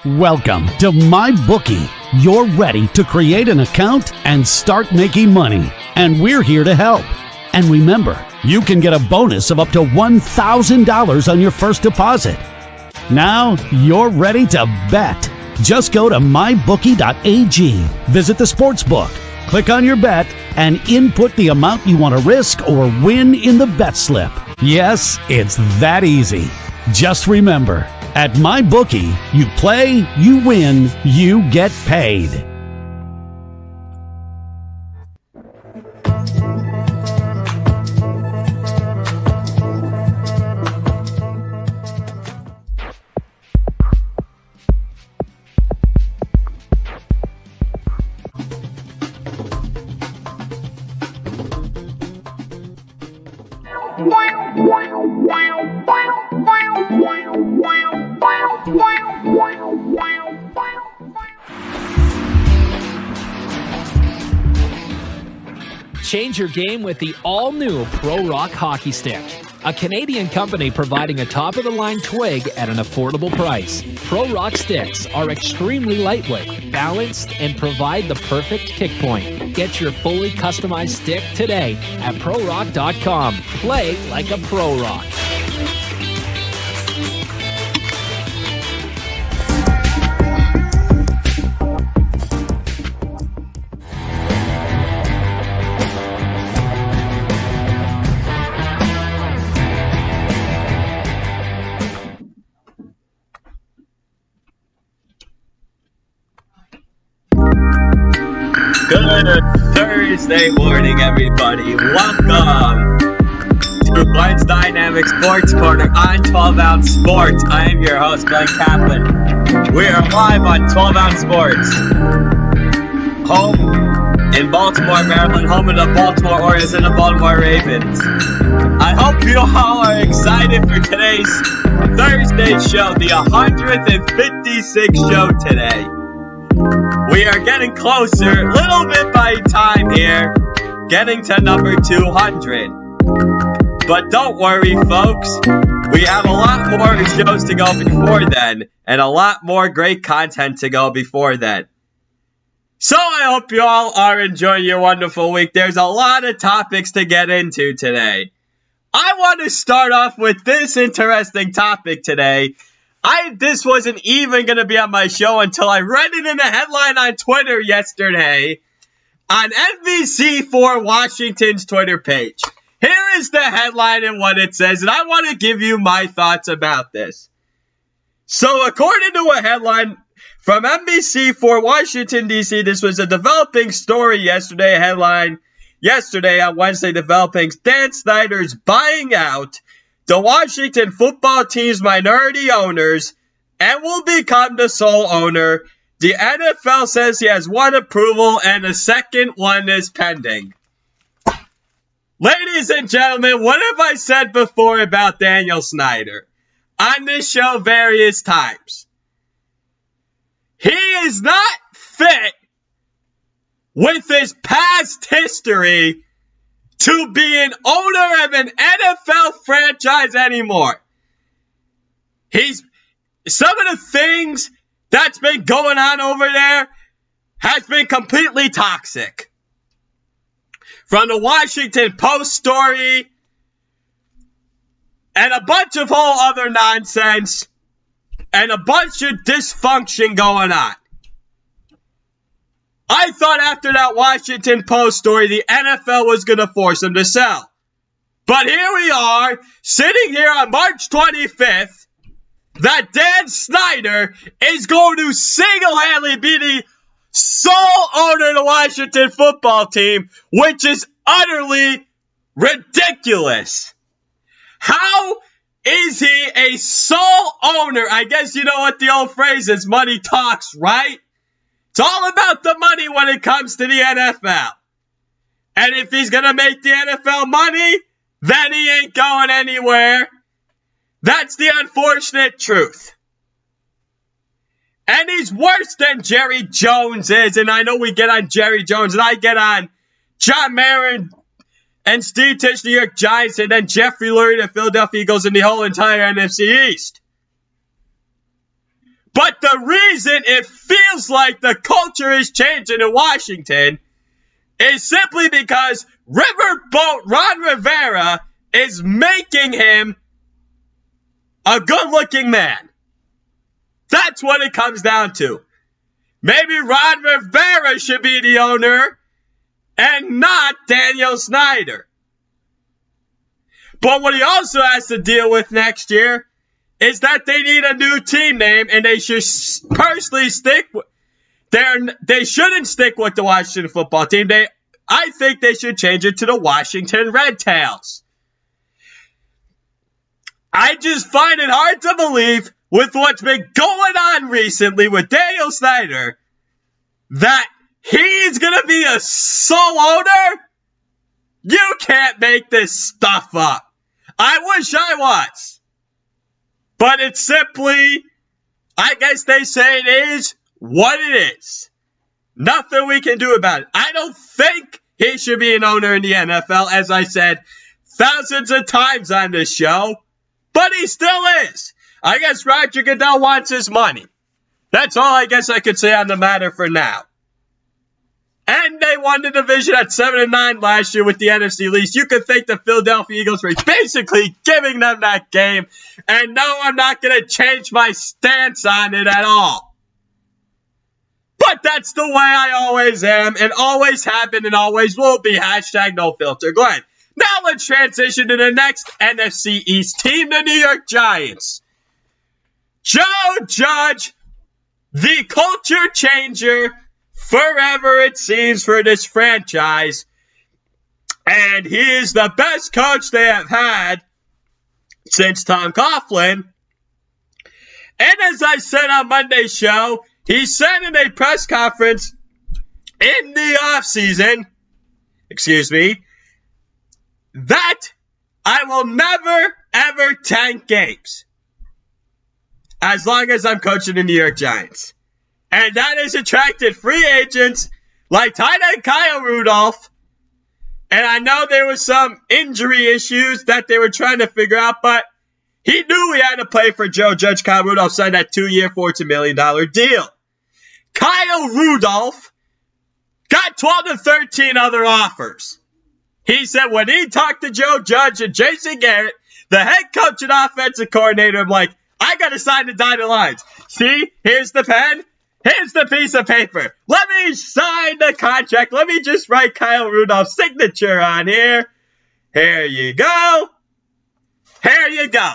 Welcome to MyBookie. You're ready to create an account and start making money, and we're here to help. And remember, you can get a bonus of up to $1,000 on your first deposit. Now you're ready to bet. Just go to mybookie.ag, visit the sportsbook, click on your bet, and input the amount you want to risk or win in the bet slip. Yes, it's that easy. Just remember, at MyBookie, you play, you win, you get paid. Change your game with the all-new Pro Rock Hockey Stick, a Canadian company providing a top-of-the-line twig at an affordable price. Pro Rock sticks are extremely lightweight, balanced, and provide the perfect kick point. Get your fully customized stick today at ProRock.com. Play like a Pro Rock. Good Thursday morning, everybody. Welcome to Glenn's Dynamic Sports Corner on 12 Ounce Sports. I am your host, Glenn Kaplan. We are live on 12 Ounce Sports. Home in Baltimore, Maryland, home of the Baltimore Orioles and the Baltimore Ravens. I hope you all are excited for today's Thursday show, the 156th show today. We are getting closer, little bit by time here, getting to number 200. But don't worry, folks. We have a lot more shows to go before then, and a lot more great content to go before then. So I hope you all are enjoying your wonderful week. There's a lot of topics to get into today. I want to start off with this interesting topic today. This wasn't even going to be on my show until I read it in a headline on Twitter yesterday on NBC4 Washington's Twitter page. Here is the headline and what it says, and I want to give you my thoughts about this. So according to a headline from NBC4 Washington, D.C., this was a developing story yesterday, a headline yesterday on Wednesday, developing Dan Snyder's buying out the Washington football team's minority owners and will become the sole owner. The NFL says he has one approval and a second one is pending. Ladies and gentlemen, what have I said before about Daniel Snyder on this show various times? He is not fit with his past history to be an owner of an NFL franchise anymore. Some of the things that's been going on over there has been completely toxic. From the Washington Post story and a bunch of whole other nonsense and a bunch of dysfunction going on. I thought after that Washington Post story, the NFL was going to force him to sell. But here we are, sitting here on March 25th, that Dan Snyder is going to single-handedly be the sole owner of the Washington football team, which is utterly ridiculous. How is he a sole owner? I guess you know what the old phrase is, money talks, right? It's all about the money when it comes to the NFL. And if he's going to make the NFL money, then he ain't going anywhere. That's the unfortunate truth. And he's worse than Jerry Jones is. And I know we get on Jerry Jones, and I get on John Marin and Steve Tisch, New York Giants, and then Jeffrey Lurie, the Philadelphia Eagles, and the whole entire NFC East. But the reason it feels like the culture is changing in Washington is simply because Riverboat Ron Rivera is making him a good-looking man. That's what it comes down to. Maybe Ron Rivera should be the owner and not Daniel Snyder. But what he also has to deal with next year is that they need a new team name, and they should personally stick with they shouldn't stick with the Washington football team. I think they should change it to the Washington Red Tails. I just find it hard to believe, with what's been going on recently with Daniel Snyder, that he's going to be a sole owner? You can't make this stuff up. I wish I was. But it's simply, I guess they say it is what it is. Nothing we can do about it. I don't think he should be an owner in the NFL, as I said thousands of times on this show. But he still is. I guess Roger Goodell wants his money. That's all I guess I could say on the matter for now. And they won the division at 7-9 last year with the NFC East. You could thank the Philadelphia Eagles for basically giving them that game. And no, I'm not going to change my stance on it at all. But that's the way I always am, and always have been, and always will be. Hashtag no filter. Go ahead. Now let's transition to the next NFC East team, the New York Giants. Joe Judge, the culture changer, forever it seems, for this franchise. And he is the best coach they have had since Tom Coughlin. And as I said on Monday's show, he said in a press conference in the offseason, that I will never, ever tank games as long as I'm coaching the New York Giants. And that has attracted free agents like tight end Kyle Rudolph. And I know there was some injury issues that they were trying to figure out, but he knew he had to play for Joe Judge. Kyle Rudolph signed that 2-year, $14 million deal. Kyle Rudolph got 12 to 13 other offers. He said when he talked to Joe Judge and Jason Garrett, the head coach and offensive coordinator, I'm like, I got to sign the dotted lines. See, here's the pen. Here's the piece of paper. Let me sign the contract. Let me just write Kyle Rudolph's signature on here. Here you go. Here you go.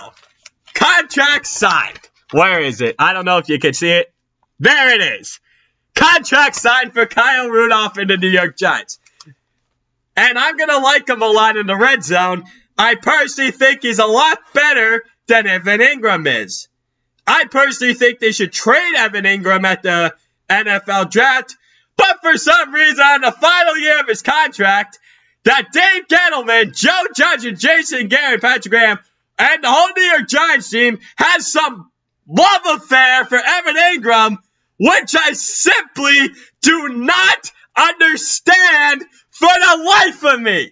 Contract signed. Where is it? I don't know if you can see it. There it is. Contract signed for Kyle Rudolph and the New York Giants. And I'm going to like him a lot in the red zone. I personally think he's a lot better than Evan Ingram is. I personally think they should trade Evan Ingram at the NFL draft. But for some reason, on the final year of his contract, that Dave Gettleman, Joe Judge, and Jason Garrett, Patrick Graham, and the whole New York Giants team has some love affair for Evan Ingram, which I simply do not understand for the life of me.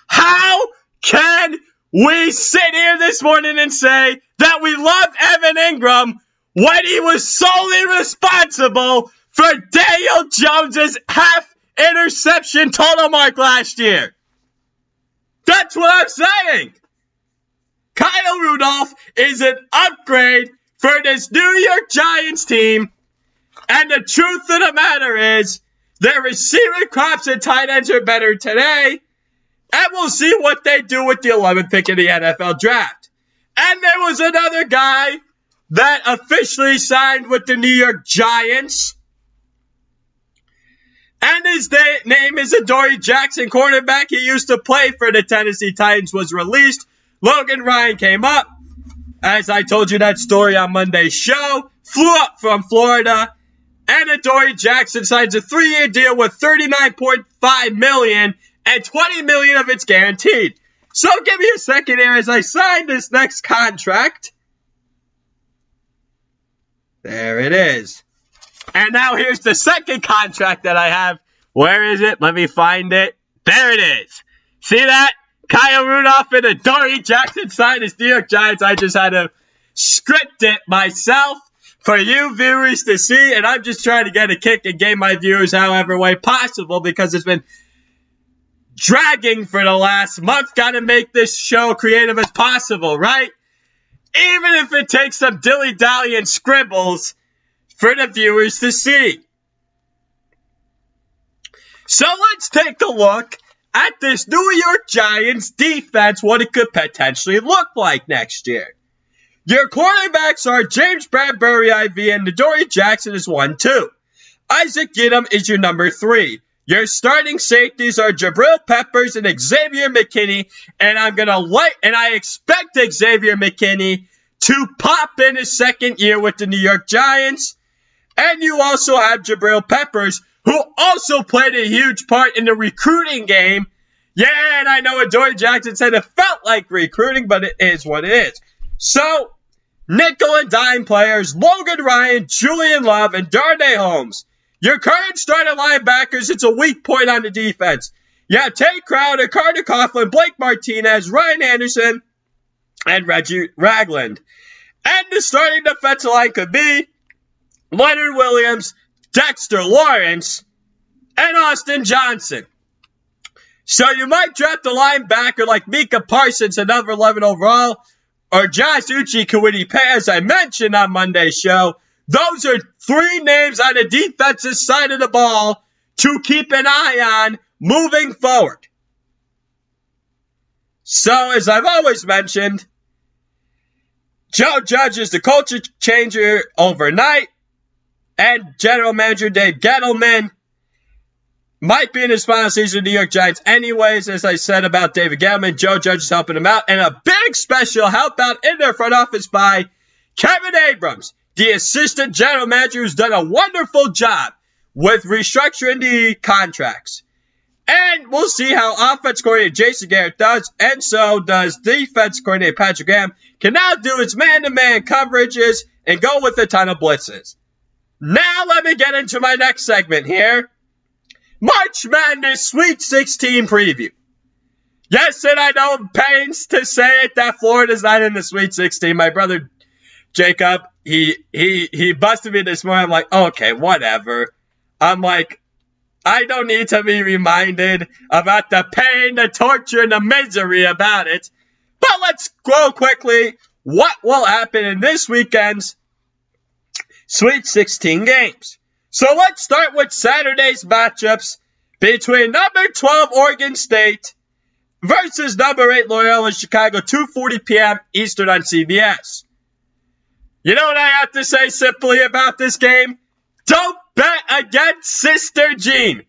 How can we sit here this morning and say that we love Evan Ingram when he was solely responsible for Daniel Jones's half-interception total mark last year? That's what I'm saying. Kyle Rudolph is an upgrade for this New York Giants team. And the truth of the matter is, their receiver crops and tight ends are better today. And we'll see what they do with the 11th pick in the NFL draft. And there was another guy that officially signed with the New York Giants. And his name is Adoree Jackson, cornerback. He used to play for the Tennessee Titans, was released. Logan Ryan came up. As I told you that story on Monday's show. Flew up from Florida. And Adoree Jackson signs a 3-year deal with $39.5 million, and $20 million of it's guaranteed. So give me a second here as I sign this next contract. There it is. And now here's the second contract that I have. Where is it? Let me find it. There it is. See that? Kyle Rudolph and Adoree Jackson signed his New York Giants. I just had to script it myself. for you viewers to see, and I'm just trying to get a kick and gain my viewers however way possible because it's been dragging for the last month. Gotta make this show creative as possible, right? Even if it takes some dilly-dally and scribbles for the viewers to see. So let's take a look at this New York Giants defense, what it could potentially look like next year. Your quarterbacks are James Bradbury, IV, and Adoree Jackson is 1-2. Isaac Yiadom is your number 3. Your starting safeties are Jabril Peppers and Xavier McKinney, and I expect Xavier McKinney to pop in his second year with the New York Giants. And you also have Jabril Peppers, who also played a huge part in the recruiting game. Yeah, and I know Adoree Jackson said it felt like recruiting, but it is what it is. So, nickel and dime players, Logan Ryan, Julian Love, and Darnay Holmes. Your current starting linebackers, it's a weak point on the defense. You have Tate Crowder, Carter Coughlin, Blake Martinez, Ryan Anderson, and Reggie Ragland. And the starting defensive line could be Leonard Williams, Dexter Lawrence, and Austin Johnson. So you might draft a linebacker like Micah Parsons, another 11 overall, or Josh Uche-Kwity-Paye, as I mentioned on Monday's show. Those are 3 names on the defensive side of the ball to keep an eye on moving forward. So, as I've always mentioned, Joe Judge is the culture changer overnight, and General Manager Dave Gettleman might be in his final season of the New York Giants anyways. As I said about David Gettleman, Joe Judge is helping him out, and a big special help out in their front office by Kevin Abrams, the assistant general manager who's done a wonderful job with restructuring the contracts. And we'll see how offense coordinator Jason Garrett does, and so does defense coordinator Patrick Graham, can now do his man-to-man coverages and go with a ton of blitzes. Now let me get into my next segment here. March Madness Sweet 16 preview. Yes, and I know it pains to say it that Florida's not in the Sweet 16. My brother Jacob, he busted me this morning. I'm like, okay, whatever. I'm like, I don't need to be reminded about the pain, the torture, and the misery about it. But let's go quickly. What will happen in this weekend's Sweet 16 games? So let's start with Saturday's matchups between number 12 Oregon State versus number 8 Loyola Chicago, 2:40 p.m. Eastern on CBS. You know what I have to say simply about this game? Don't bet against Sister Jean.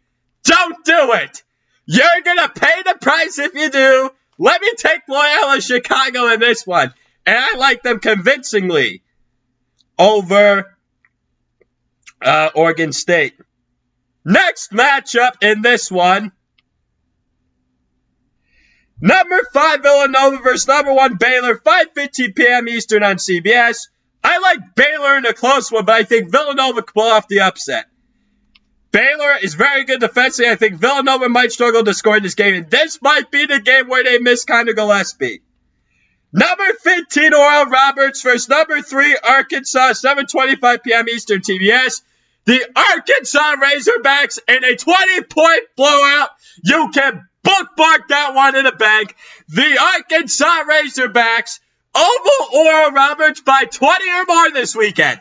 Don't do it. You're going to pay the price if you do. Let me take Loyola Chicago in this one. And I like them convincingly over Oregon State. Next matchup in this one. Number 5 Villanova versus number 1 Baylor, 5:15 p.m. Eastern on CBS. I like Baylor in a close one, but I think Villanova can pull off the upset. Baylor is very good defensively. I think Villanova might struggle to score in this game, and this might be the game where they miss Connor Gillespie. Number 15 Oral Roberts versus number 3 Arkansas, 7:25 p.m. Eastern TBS. The Arkansas Razorbacks in a 20-point blowout. You can bookmark that one in the bank. The Arkansas Razorbacks over Oral Roberts by 20 or more this weekend.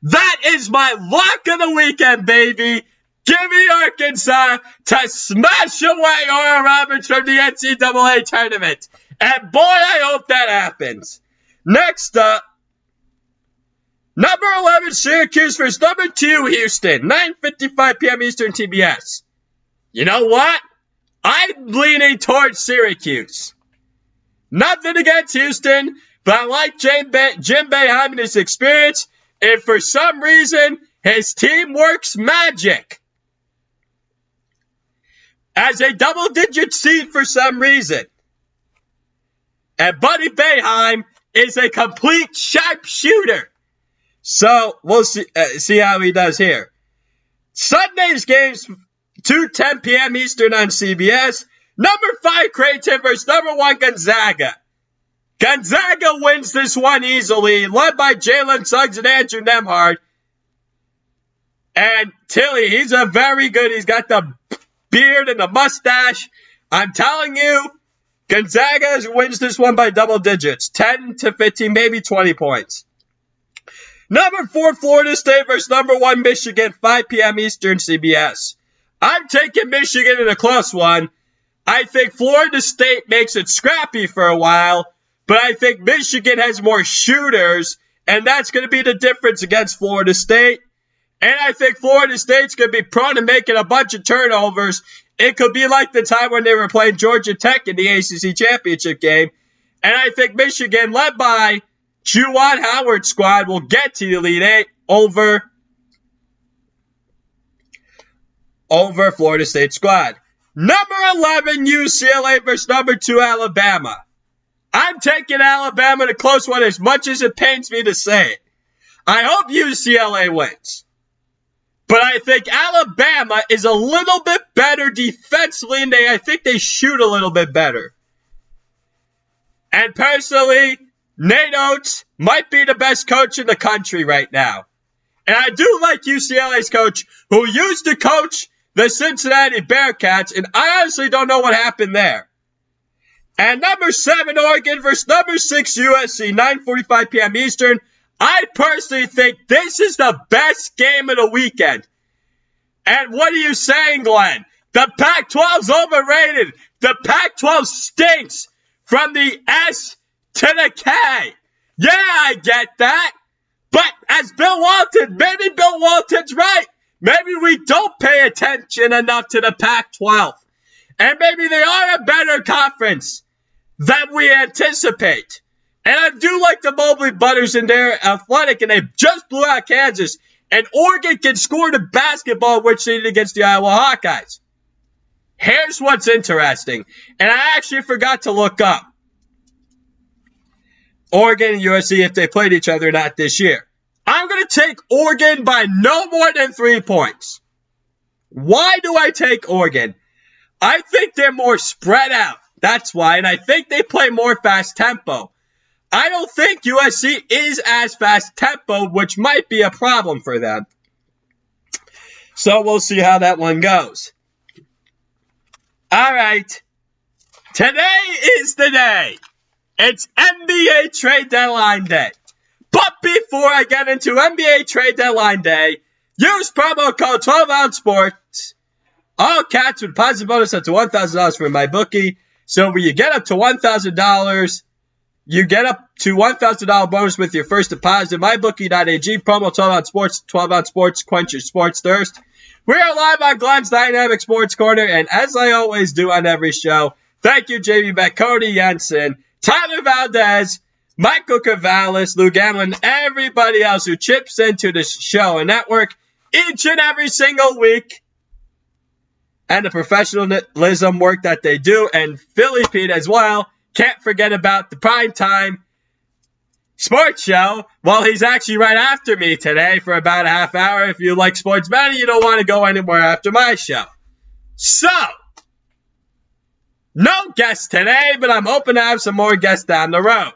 That is my lock of the weekend, baby. Give me Arkansas to smash away Oral Roberts from the NCAA tournament. And boy, I hope that happens. Next up, number 11 Syracuse versus number 2 Houston, 9:55 p.m. Eastern TBS. You know what? I'm leaning towards Syracuse. Nothing against Houston, but I like Jim Boeheim and his experience, and for some reason, his team works magic. As a double-digit seed for some reason. And Buddy Boeheim is a complete sharpshooter. So, we'll see how he does here. Sunday's games, 2:10 p.m. Eastern on CBS. Number 5 Creighton versus number 1 Gonzaga. Gonzaga wins this one easily, led by Jalen Suggs and Andrew Nembhard. And Tilly, he's a very good, he's got the beard and the mustache. I'm telling you, Gonzaga wins this one by double digits, 10 to 15, maybe 20 points. Number 4, Florida State versus number 1, Michigan, 5 p.m. Eastern, CBS. I'm taking Michigan in a close one. I think Florida State makes it scrappy for a while, but I think Michigan has more shooters, and that's going to be the difference against Florida State. And I think Florida State's going to be prone to making a bunch of turnovers. It could be like the time when they were playing Georgia Tech in the ACC championship game. And I think Michigan, led by Juwan Howard's squad, will get to the Elite Eight over Florida State squad. Number 11, UCLA versus number 2, Alabama. I'm taking Alabama in a close one as much as it pains me to say it. I hope UCLA wins. But I think Alabama is a little bit better defensively, and I think they shoot a little bit better. And personally, Nate Oates might be the best coach in the country right now. And I do like UCLA's coach, who used to coach the Cincinnati Bearcats, and I honestly don't know what happened there. And number 7, Oregon versus number 6, USC, 9:45 p.m. Eastern. I personally think this is the best game of the weekend. And what are you saying, Glenn? The Pac-12's overrated. The Pac-12 stinks from the S to the K. Yeah, I get that. But as Bill Walton, maybe Bill Walton's right. Maybe we don't pay attention enough to the Pac-12. And maybe they are a better conference than we anticipate. And I do like the Mobley Butters, and they're athletic, and they just blew out Kansas. And Oregon can score the basketball, which they did against the Iowa Hawkeyes. Here's what's interesting. And I actually forgot to look up Oregon and USC if they played each other or not this year. I'm going to take Oregon by no more than 3 points. Why do I take Oregon? I think they're more spread out. That's why. And I think they play more fast tempo. I don't think USC is as fast tempo, which might be a problem for them. So we'll see how that one goes. All right. Today is the day. It's NBA trade deadline day. But before I get into NBA trade deadline day, use promo code 12OunceSports. All cats with positive bonus up to $1,000 for my bookie. So when you get up to $1,000, you get up to $1,000 bonus with your first deposit. MyBookie.ag, promo 12OunceSports, 12OunceSports, quench your sports thirst. We are live on Glenn's Dynamic Sports Corner, and as I always do on every show, thank you, Jamie Beck, Cody Jensen, Tyler Valdez, Michael Cavalis, Lou Gamlin, everybody else who chips into the show and network each and every single week, and the professionalism work that they do, and Philly Pete as well. Can't forget about the primetime sports show. Well, he's actually right after me today for about a half hour. If you like sports betting, you don't want to go anywhere after my show. So, no guests today, but I'm hoping to have some more guests down the road.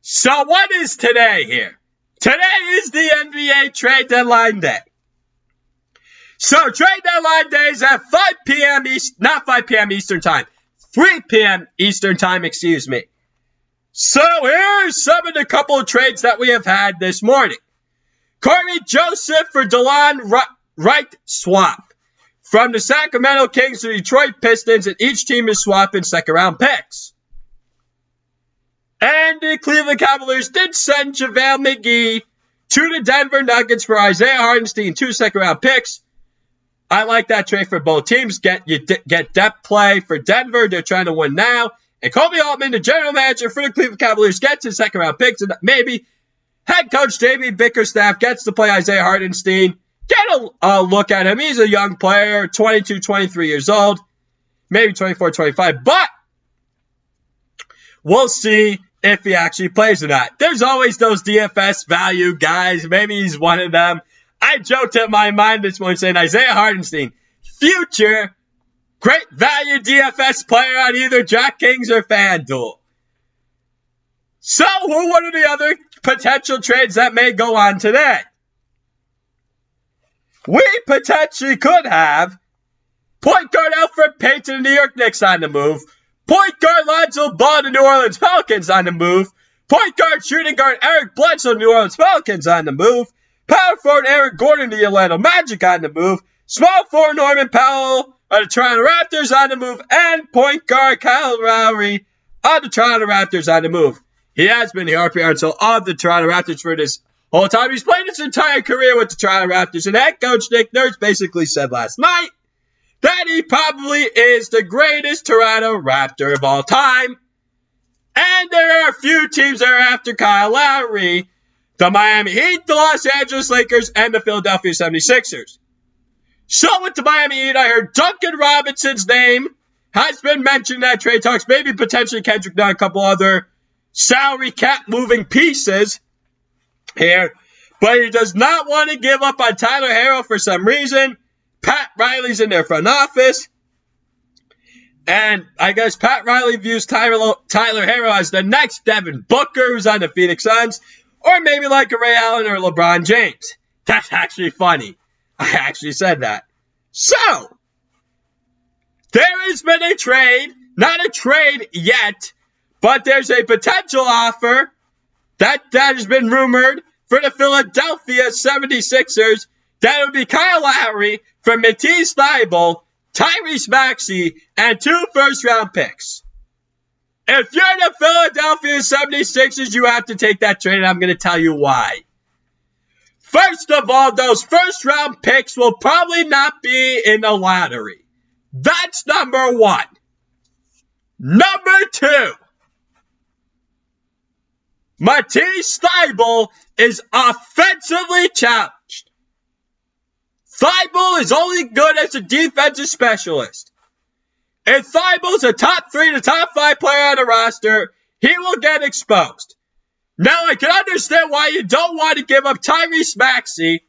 So what is today here? Today is the NBA trade deadline day. So trade deadline day is at 5 p.m. not 5 p.m. Eastern time. 3 p.m. Eastern time, excuse me. So here's some of the couple of trades that we have had this morning. Corey Joseph for DeLon Wright swap. From the Sacramento Kings to the Detroit Pistons, and each team is swapping second-round picks. And the Cleveland Cavaliers did send JaVale McGee to the Denver Nuggets for Isaiah Hartenstein, 2 second-round picks. I like that trade for both teams. Get depth play for Denver. They're trying to win now. And Kobe Altman, the general manager for the Cleveland Cavaliers, gets his second-round picks. And maybe head coach J.B. Bickerstaff gets to play Isaiah Hartenstein. Get a look at him. He's a young player, 22, 23 years old. Maybe 24, 25. But we'll see if he actually plays or not. There's always those DFS value guys. Maybe he's one of them. I joked in my mind this morning saying Isaiah Hartenstein, future great value DFS player on either DraftKings or FanDuel. So, what are the other potential trades that may go on today? We potentially could have point guard Elfrid Payton, the New York Knicks, on the move. Point guard Lonzo Ball, the New Orleans Pelicans, on the move. Point guard shooting guard Eric Bledsoe, New Orleans Pelicans, on the move. Power forward Eric Gordon, the Orlando Magic, on the move. Small forward Norman Powell of the Toronto Raptors, on the move. And point guard Kyle Lowry of the Toronto Raptors, on the move. He has been the RPR until of the Toronto Raptors for this whole time. He's played his entire career with the Toronto Raptors. And head coach Nick Nurse basically said last night that he probably is the greatest Toronto Raptor of all time. And there are a few teams that are after Kyle Lowry. The Miami Heat, the Los Angeles Lakers, and the Philadelphia 76ers. So with the Miami Heat, I heard Duncan Robinson's name has been mentioned at trade talks. Maybe potentially Kendrick Nunn, a couple other salary cap moving pieces here. But he does not want to give up on Tyler Herro for some reason. Pat Riley's in their front office. And I guess Pat Riley views Tyler Herro as the next Devin Booker, who's on the Phoenix Suns. Or maybe like a Ray Allen or LeBron James. That's actually funny. I actually said that. So, there has been a trade. Not a trade yet. But there's a potential offer that has been rumored for the Philadelphia 76ers. That would be Kyle Lowry for Matisse Thybulle, Tyrese Maxey, and 2 first-round picks. If you're the Philadelphia 76ers, you have to take that trade, and I'm going to tell you why. First of all, those first-round picks will probably not be in the lottery. That's number one. Number two, Matisse Thybulle is offensively challenged. Thybulle is only good as a defensive specialist. If Thybulle's a top 3 to top 5 player on the roster, he will get exposed. Now, I can understand why you don't want to give up Tyrese Maxey.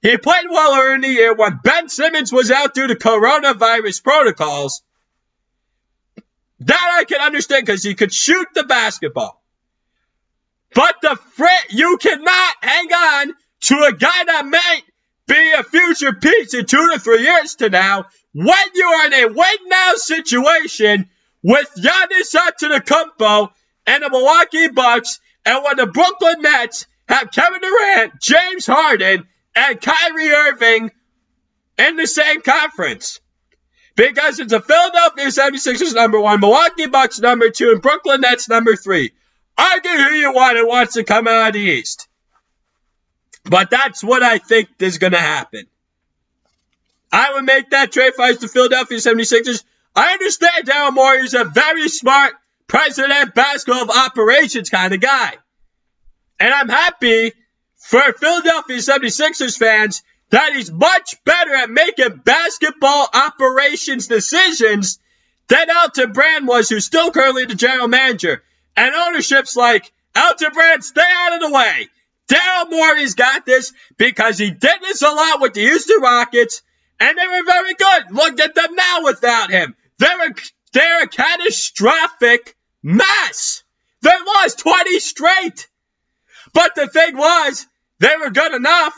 He played well early in the year when Ben Simmons was out due to coronavirus protocols. That I can understand because he could shoot the basketball. But you cannot hang on to a guy that might be a future piece in 2 to 3 years to now when you are in a win-now situation with Giannis Antetokounmpo and the Milwaukee Bucks, and when the Brooklyn Nets have Kevin Durant, James Harden, and Kyrie Irving in the same conference. Because it's the Philadelphia 76ers number 1, Milwaukee Bucks number 2, and Brooklyn Nets number 3. Argue who you want who wants to come out of the East. But that's what I think is going to happen. I would make that trade if I was the Philadelphia 76ers. I understand Daryl Morey is a very smart president basketball operations kind of guy. And I'm happy for Philadelphia 76ers fans that he's much better at making basketball operations decisions than Elton Brand was, who's still currently the general manager. And ownership's like, Elton Brand, stay out of the way. Daryl Morey's got this because he did this a lot with the Houston Rockets, and they were very good. Look at them now without him. They're a catastrophic mess. They lost 20 straight. But the thing was, they were good enough.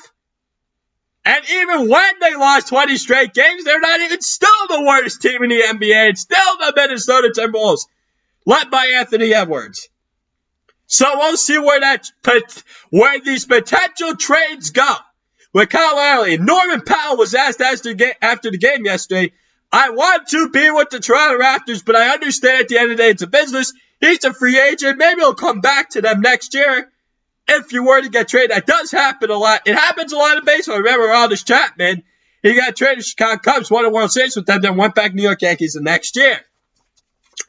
And even when they lost 20 straight games, they're not even still the worst team in the NBA. It's still the Minnesota Timberwolves, led by Anthony Edwards. So we'll see where these potential trades go. With Kyle Lowry, Norman Powell was asked after the game yesterday, I want to be with the Toronto Raptors, but I understand at the end of the day it's a business. He's a free agent. Maybe he'll come back to them next year if you were to get traded. That does happen a lot. It happens a lot in baseball. Remember Aroldis Chapman, he got traded to Chicago Cubs, won a World Series with them, then went back to New York Yankees the next year.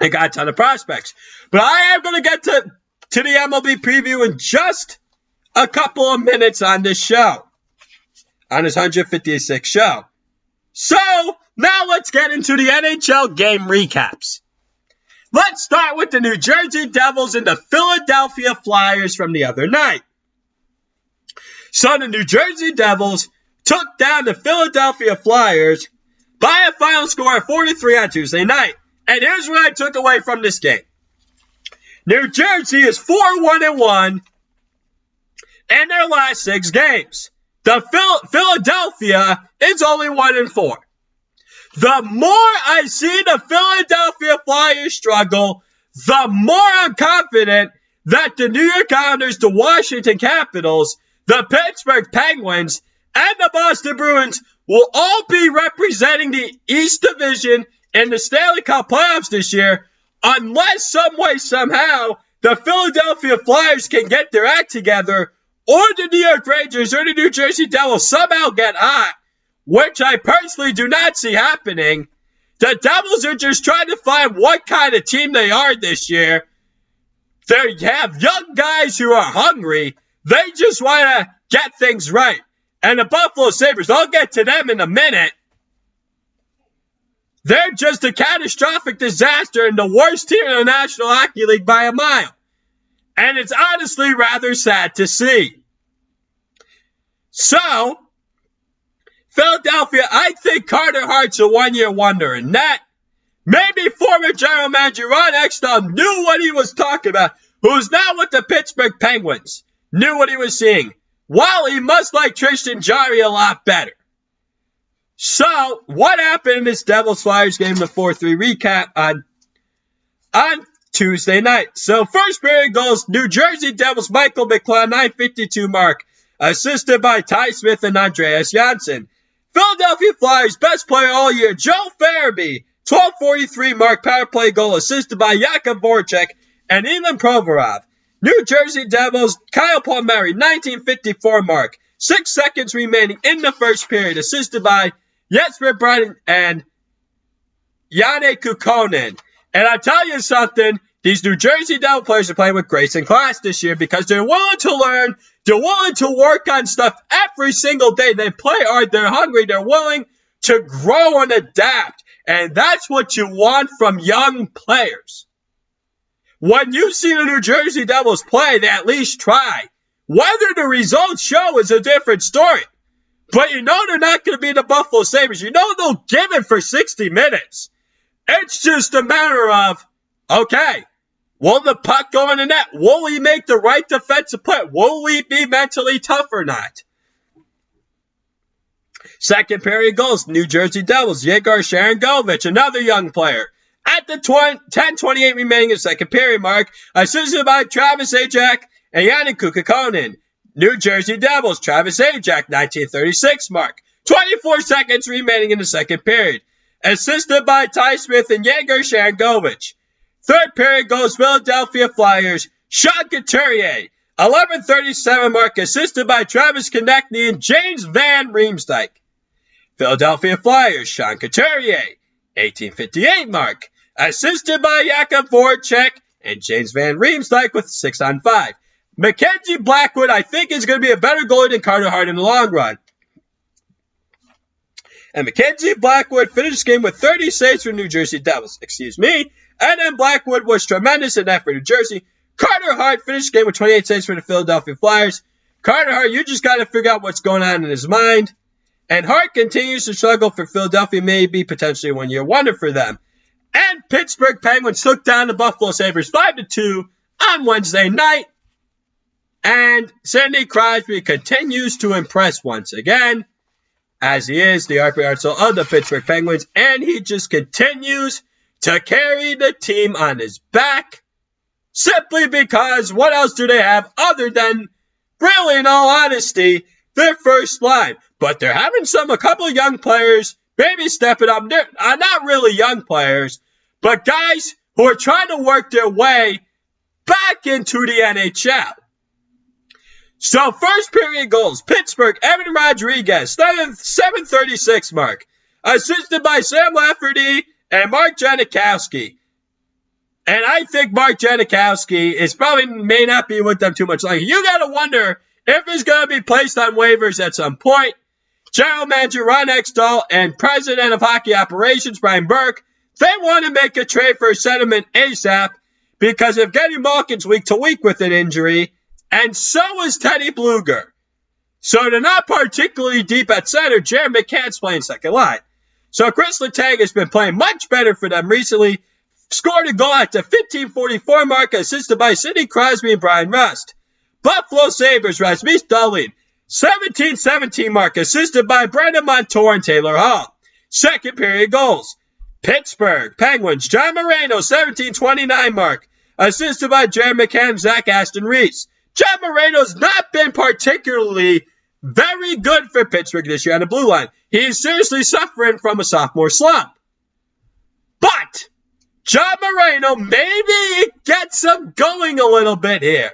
They got a ton of prospects. But I am going to get to the MLB preview in just a couple of minutes on this show, on this 156th show. So, now let's get into the NHL game recaps. Let's start with the New Jersey Devils and the Philadelphia Flyers from the other night. So, the New Jersey Devils took down the Philadelphia Flyers by a final score of 4-3 on Tuesday night. And here's what I took away from this game. New Jersey is 4-1-1 in their last 6 games. The Philadelphia is only 1-4. The more I see the Philadelphia Flyers struggle, the more I'm confident that the New York Islanders, the Washington Capitals, the Pittsburgh Penguins, and the Boston Bruins will all be representing the East Division in the Stanley Cup playoffs this year, unless some way, somehow, the Philadelphia Flyers can get their act together, or the New York Rangers or the New Jersey Devils somehow get hot, which I personally do not see happening. The Devils are just trying to find what kind of team they are this year. They have young guys who are hungry. They just want to get things right. And the Buffalo Sabres, I'll get to them in a minute. They're just a catastrophic disaster and the worst team in the National Hockey League by a mile. And it's honestly rather sad to see. So, Philadelphia, I think Carter Hart's a one-year wonder in that. Maybe former general manager Ron Hextall knew what he was talking about, who's now with the Pittsburgh Penguins, knew what he was seeing. While he must like Tristan Jarry a lot better. So, what happened in this Devils-Flyers game, the 4-3 recap on Tuesday night? So, first period goes New Jersey Devils, Michael McLeod, 9:52 mark, assisted by Ty Smith and Andreas Janssen. Philadelphia Flyers, best player all year, Joe Farabee, 12:43 mark, power play goal, assisted by Jakub Voracek and Ivan Provorov. New Jersey Devils, Kyle Palmieri, 19:54 mark, 6 seconds remaining in the first period, assisted by Jesper Braden and Janne Kukkonen. And I tell you something, these New Jersey Devil players are playing with grace and class this year because they're willing to learn, they're willing to work on stuff every single day. They play hard, they're hungry, they're willing to grow and adapt. And that's what you want from young players. When you see the New Jersey Devils play, they at least try. Whether the results show is a different story. But you know they're not going to be the Buffalo Sabres. You know they'll give it for 60 minutes. It's just a matter of, okay, will the puck go in the net? Will we make the right defensive play? Will we be mentally tough or not? Second period goes, New Jersey Devils, Yegor Sharangovich, another young player. At the 10:28 remaining in the second period mark, assisted by Travis Zajac and Janne Kukkonen. New Jersey Devils, Travis Zajac, 19:36 mark. 24 seconds remaining in the second period. Assisted by Ty Smith and Yegor Sharangovich. Third period goes Philadelphia Flyers, Sean Couturier, 11:37 mark, assisted by Travis Konechny and James Van Riemsdyk. Philadelphia Flyers, Sean Couturier, 18:58 mark, assisted by Jakub Voracek and James Van Riemsdyk with 6-on-5. Mackenzie Blackwood, I think, is going to be a better goalie than Carter Hart in the long run. And Mackenzie Blackwood finished the game with 30 saves for New Jersey Devils. And then Blackwood was tremendous in that for New Jersey. Carter Hart finished the game with 28 saves for the Philadelphia Flyers. Carter Hart, you just got to figure out what's going on in his mind. And Hart continues to struggle for Philadelphia, maybe potentially one-year wonder for them. And Pittsburgh Penguins took down the Buffalo Sabres 5-2 on Wednesday night. And Sidney Crosby continues to impress once again, as he is the RP Arsenal of the Pittsburgh Penguins. And he just continues to carry the team on his back, simply because what else do they have other than, really in all honesty, their first line? But they're having a couple of young players, maybe stepping up. They're not really young players, but guys who are trying to work their way back into the NHL. So first period goals, Pittsburgh, Evan Rodriguez, 7:36 mark, assisted by Sam Lafferty and Mark Janikowski. And I think Mark Janikowski is probably may not be with them too much longer. You got to wonder if he's going to be placed on waivers at some point. General Manager Ron Hextall and President of Hockey Operations Brian Burke, they want to make a trade for Sentiment ASAP because Evgeny Malkin's week to week with an injury, and so is Teddy Bluger. So they're not particularly deep at center. Jared McCann's playing second line. So Chris Letang has been playing much better for them recently. scored a goal at the 15:44 mark, assisted by Sidney Crosby and Brian Rust. Buffalo Sabres, Rasmus Dahlin, 17:17 mark, assisted by Brandon Montour and Taylor Hall. Second period goals. Pittsburgh Penguins, John Moreno, 17:29 mark, assisted by Jared McCann and Zach Aston Reese. John Moreno's not been particularly very good for Pittsburgh this year on the blue line. He is seriously suffering from a sophomore slump. But John Moreno maybe gets him going a little bit here.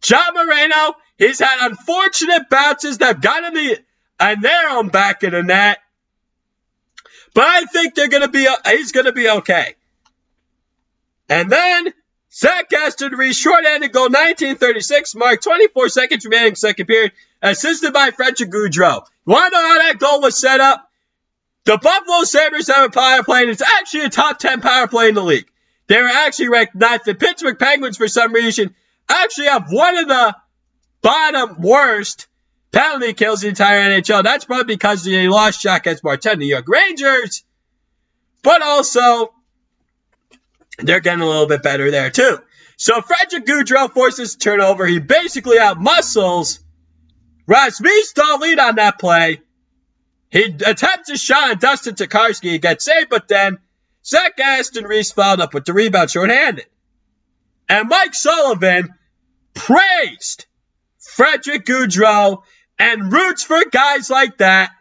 John Moreno, he's had unfortunate bounces that got him and their own back in the net. But I think he's going to be okay. And then Zach Aston Reese, short-handed goal, 19:36 mark, 24 seconds remaining second period, assisted by Frederick Gaudreau. You want to know how that goal was set up? The Buffalo Sabres have a power play, and it's actually a top 10 power play in the league. They were actually ranked 9th. The Pittsburgh Penguins, for some reason, actually have one of the bottom worst penalty kills in the entire NHL. That's probably because they lost shot against Martin, New York Rangers. But also, they're getting a little bit better there, too. So Frederick Gaudreau forces a turnover. He basically outmuscles Rasmus Dahlin on that play. He attempts a shot at Dustin Tokarski. He gets saved, but then Zach Aston Reese fouled up with the rebound shorthanded. And Mike Sullivan praised Frederick Gaudreau and roots for guys like that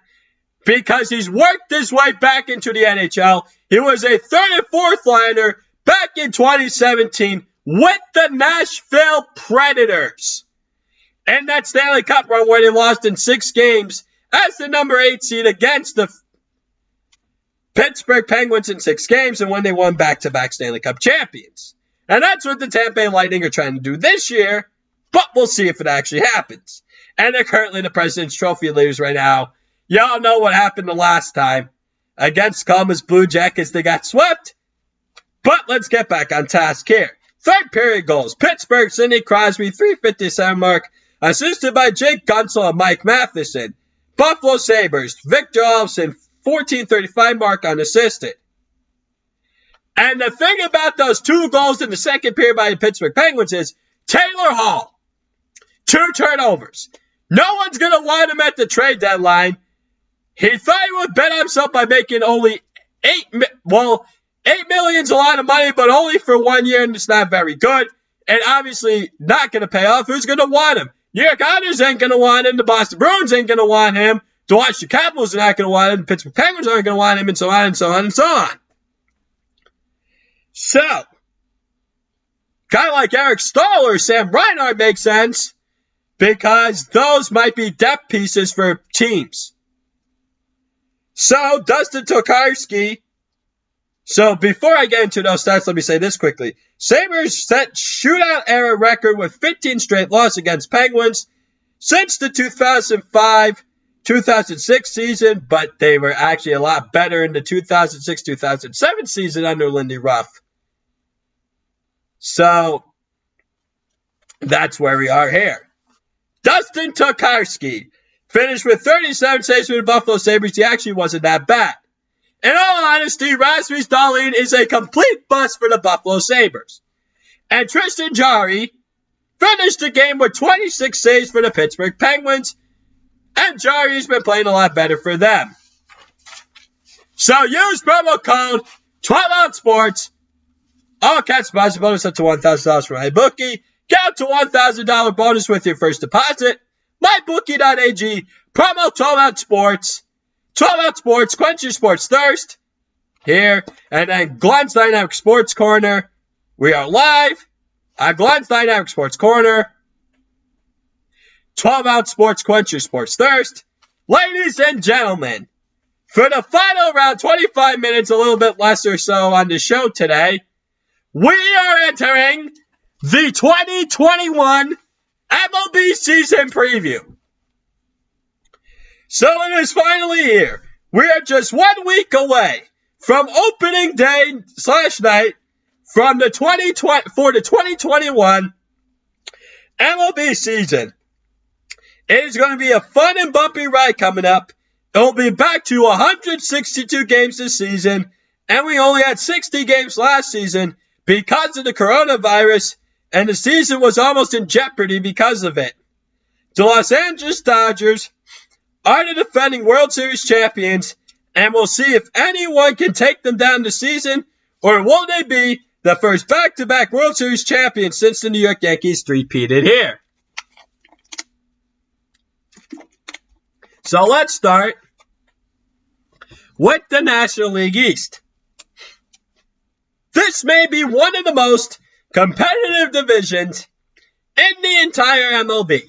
because he's worked his way back into the NHL. He was a third and fourth liner back in 2017 with the Nashville Predators. And that Stanley Cup run where they lost in 6 games as the number 8 seed against the Pittsburgh Penguins in 6 games and when they won back-to-back Stanley Cup champions. And that's what the Tampa Bay Lightning are trying to do this year, but we'll see if it actually happens. And they're currently the President's Trophy leaders right now. Y'all know what happened the last time. Against Columbus Blue Jackets, they got swept. But let's get back on task here. Third period goals. Pittsburgh, Sidney Crosby, 3:57 mark, assisted by Jake Gunsel and Mike Matheson. Buffalo Sabres, Victor Olofsson, 14:35 mark, unassisted. And the thing about those 2 goals in the second period by the Pittsburgh Penguins is Taylor Hall, 2 turnovers. No one's going to want him at the trade deadline. He thought he would bet himself by making only $8 million's a lot of money, but only for 1 year, and it's not very good. And obviously not going to pay off. Who's going to want him? New York Islanders ain't going to want him. The Boston Bruins ain't going to want him. The Washington Capitals are not going to want him. The Pittsburgh Penguins aren't going to want him, and so on and so on and so on. So, guy like Eric Stahl or Sam Reinhart makes sense because those might be depth pieces for teams. So, Dustin Tokarski. So, before I get into those stats, let me say this quickly. Sabres set shootout era record with 15 straight losses against Penguins since the 2005-2006 season, but they were actually a lot better in the 2006-2007 season under Lindy Ruff. So, that's where we are here. Dustin Tokarski finished with 37 saves for the Buffalo Sabres. He actually wasn't that bad. In all honesty, Rasmus Dahlin is a complete bust for the Buffalo Sabres. And Tristan Jarry finished the game with 26 saves for the Pittsburgh Penguins. And Jarry's been playing a lot better for them. So use promo code 12OutSports. All cash deposit bonus up to $1,000 for MyBookie. Get up to $1,000 bonus with your first deposit. MyBookie.ag. Promo 12OutSports. 12OutSports. Quench your sports thirst. Here. And then Glenn's Dynamic Sports Corner. We are live on Glenn's Dynamic Sports Corner. 12OutSports. Quench your sports thirst. Ladies and gentlemen, for the final round, 25 minutes, a little bit less or so on the show today, we are entering the 2021 MLB season preview. So it is finally here. We are just 1 week away from opening day / night from the 2021 MLB season. It is going to be a fun and bumpy ride coming up. It will be back to 162 games this season and we only had 60 games last season because of the coronavirus, and the season was almost in jeopardy because of it. The Los Angeles Dodgers are the defending World Series champions, and we'll see if anyone can take them down this season, or will they be the first back-to-back World Series champions since the New York Yankees three-peated here. So let's start with the National League East. This may be one of the most competitive divisions in the entire MLB.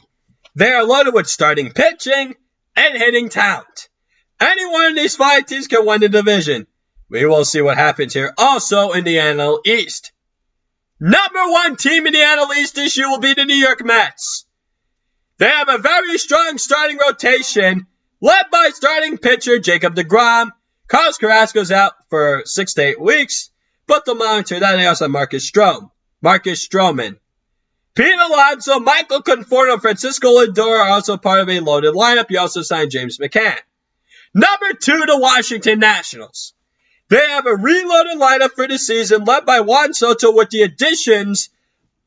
They are loaded with starting pitching and hitting talent. Any one of these 5 teams can win the division. We will see what happens here. Also in the NL East. Number 1 team in the NL East this year will be the New York Mets. They have a very strong starting rotation, led by starting pitcher Jacob deGrom. Carlos Carrasco's out for 6 to 8 weeks, but they'll monitor that. They also have Marcus Stroman. Pete Alonso, Michael Conforto, Francisco Lindor are also part of a loaded lineup. You also signed James McCann. Number 2, the Washington Nationals. They have a reloaded lineup for the season, led by Juan Soto with the additions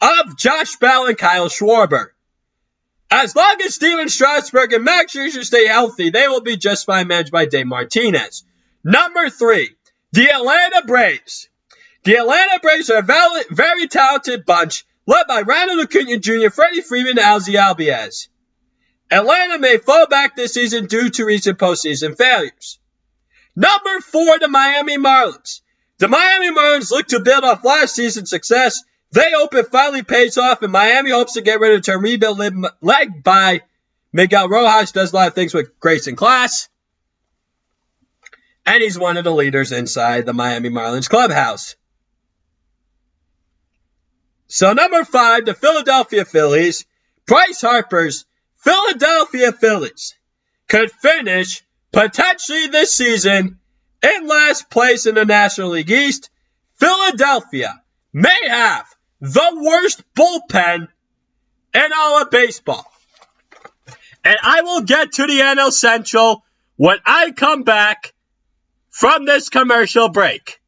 of Josh Bell and Kyle Schwarber. As long as Steven Strasburg and Max Scherzer stay healthy, they will be just fine, managed by Dave Martinez. Number 3, the Atlanta Braves. The Atlanta Braves are a very talented bunch, led by Ronald Acuna Jr., Freddie Freeman, and Ozzie Albies. Atlanta may fall back this season due to recent postseason failures. Number 4, the Miami Marlins. The Miami Marlins look to build off last season's success. They hope it finally pays off, and Miami hopes to get rid of the term rebuild led by Miguel Rojas. Does a lot of things with grace and class. And he's one of the leaders inside the Miami Marlins clubhouse. So number 5, the Philadelphia Phillies. Bryce Harper's Philadelphia Phillies could finish potentially this season in last place in the National League East. Philadelphia may have the worst bullpen in all of baseball. And I will get to the NL Central when I come back from this commercial break.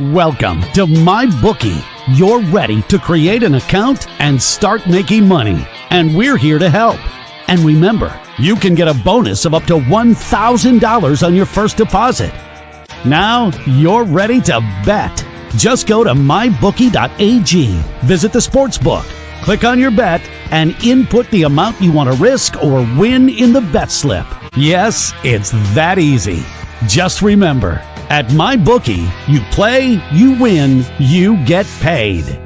Welcome to MyBookie. You're ready to create an account and start making money. And we're here to help. And remember, you can get a bonus of up to $1,000 on your first deposit. Now you're ready to bet. Just go to mybookie.ag, visit the sportsbook, click on your bet, and input the amount you want to risk or win in the bet slip. Yes, it's that easy. Just remember, at MyBookie, you play, you win, you get paid.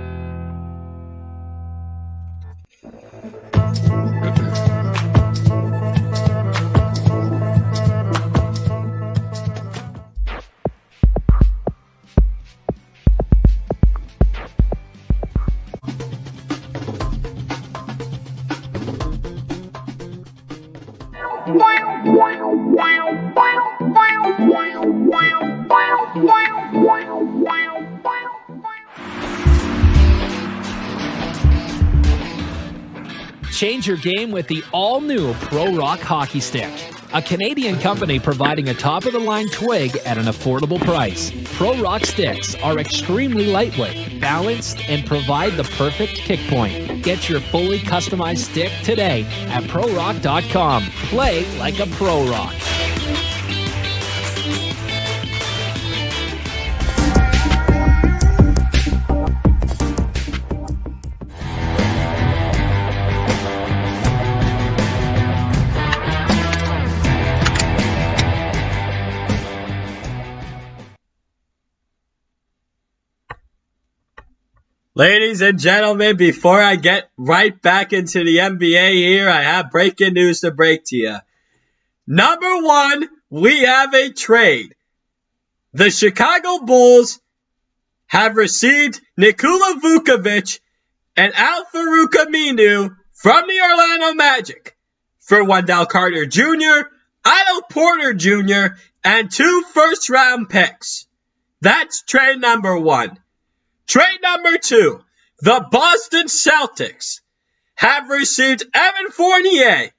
Change your game with the all-new Pro Rock Hockey Stick, a Canadian company providing a top-of-the-line twig at an affordable price. Pro Rock sticks are extremely lightweight, balanced, and provide the perfect kick point. Get your fully customized stick today at ProRock.com. Play like a Pro Rock. Ladies and gentlemen, before I get right back into the NBA here, I have breaking news to break to you. Number 1, we have a trade. The Chicago Bulls have received Nikola Vucevic and Al-Farouq Aminu from the Orlando Magic for Wendell Carter Jr., Otto Porter Jr., and 2 first-round picks. That's trade number 1. Trade number 2. The Boston Celtics have received Evan Fournier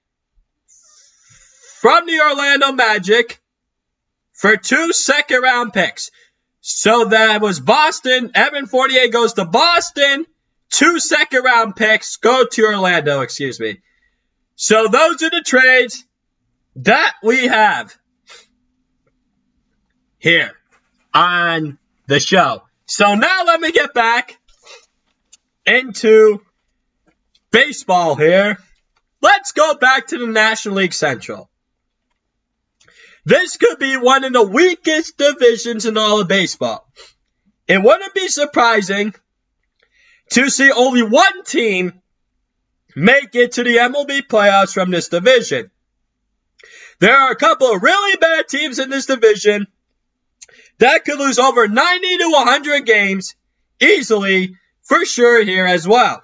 from the Orlando Magic for 2 second-round picks. So that was Boston. Evan Fournier goes to Boston. 2 second-round picks go to Orlando, So those are the trades that we have here on the show. So now let me get back into baseball here. Let's go back to the National League Central. This could be one of the weakest divisions in all of baseball. It wouldn't be surprising to see only one team make it to the MLB playoffs from this division. There are a couple of really bad teams in this division that could lose over 90 to 100 games easily, for sure, here as well.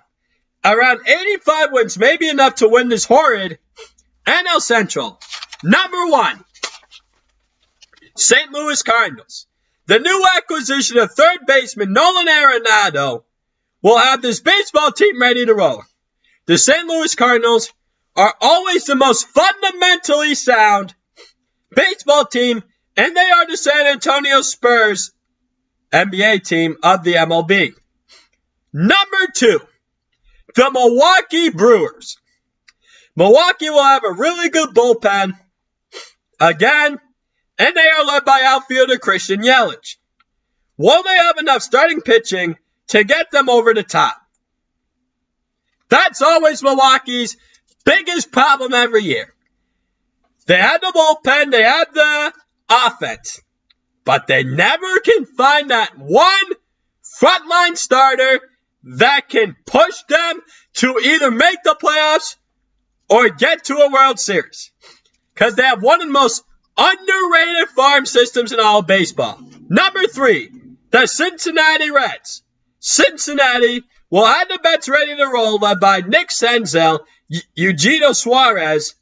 Around 85 wins may be enough to win this horrid NL Central. Number 1, St. Louis Cardinals. The new acquisition of third baseman Nolan Arenado will have this baseball team ready to roll. The St. Louis Cardinals are always the most fundamentally sound baseball team, and they are the San Antonio Spurs NBA team of the MLB. Number 2, the Milwaukee Brewers. Milwaukee will have a really good bullpen again, and they are led by outfielder Christian Yelich. Will they have enough starting pitching to get them over the top? That's always Milwaukee's biggest problem every year. They have the bullpen, they have the offense, but they never can find that one frontline starter that can push them to either make the playoffs or get to a World Series. Because they have one of the most underrated farm systems in all of baseball. Number 3, the Cincinnati Reds. Cincinnati will have the bets ready to roll, led by Nick Senzel, Eugenio Suarez,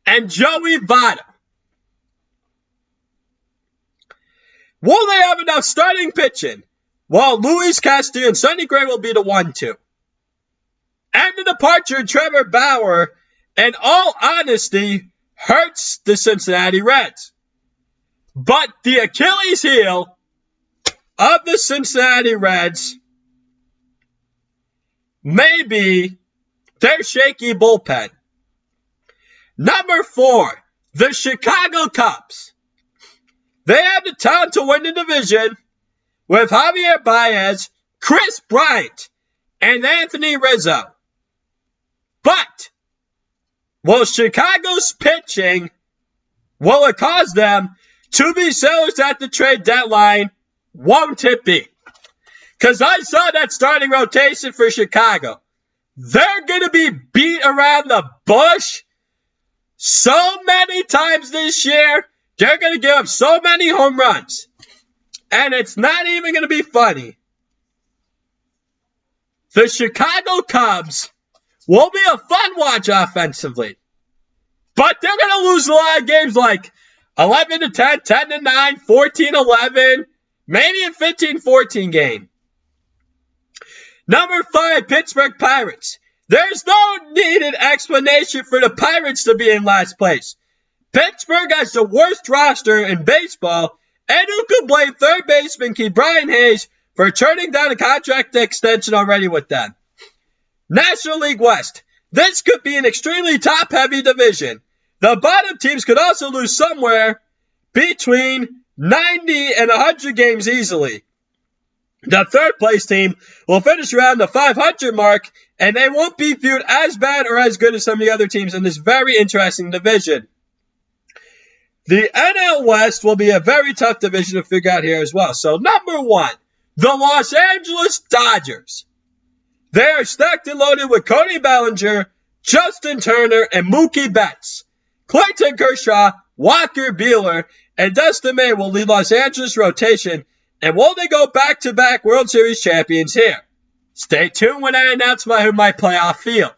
and Joey Votto. Will they have enough starting pitching? Well, Luis Castillo and Sonny Gray will be the 1-2. And the departure of Trevor Bauer, in all honesty, hurts the Cincinnati Reds. But the Achilles heel of the Cincinnati Reds may be their shaky bullpen. Number 4, the Chicago Cubs. They have the talent to win the division with Javier Baez, Chris Bryant, and Anthony Rizzo. But will Chicago's pitching, will it cause them to be sellers at the trade deadline? Won't it be? Because I saw that starting rotation for Chicago. They're going to be beat around the bush so many times this year. They're going to give up so many home runs. And it's not even going to be funny. The Chicago Cubs will be a fun watch offensively. But they're going to lose a lot of games like 11-10, 10-9, 14-11, maybe a 15-14 game. Number 5, Pittsburgh Pirates. There's no needed explanation for the Pirates to be in last place. Pittsburgh has the worst roster in baseball, and who could blame third baseman Brian Hayes for turning down a contract extension already with them? National League West. This could be an extremely top-heavy division. The bottom teams could also lose somewhere between 90 and 100 games easily. The third place team will finish around the 500 mark, and they won't be viewed as bad or as good as some of the other teams in this very interesting division. The NL West will be a very tough division to figure out here as well. So number 1, the Los Angeles Dodgers. They are stacked and loaded with Cody Bellinger, Justin Turner, and Mookie Betts. Clayton Kershaw, Walker Buehler, and Dustin May will lead Los Angeles rotation. And will they go back-to-back World Series champions here? Stay tuned when I announce who might play off field.